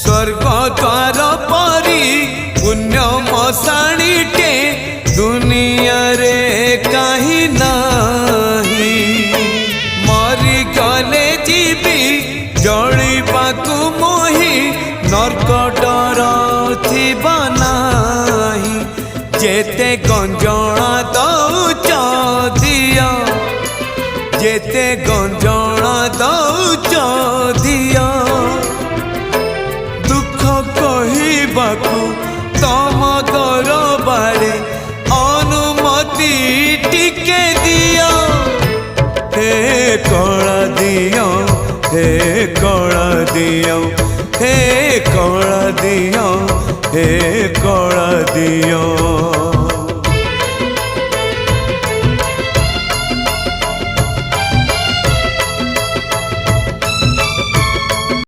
स्वर्ग द्वार परी पुण्य मशाणीटे दुनिया रे कहीं नाही मरी गले जीवी जलिबाकु मोही नरक डर थिबा नाही जेते गंजणा दउच दिया जेते गंजणा दउच दिया दुख कहिबाकु तम दरबारे अनुमति टिके दिया हे कला दिया हे कला दिया हे कला दिया हे कला दिया।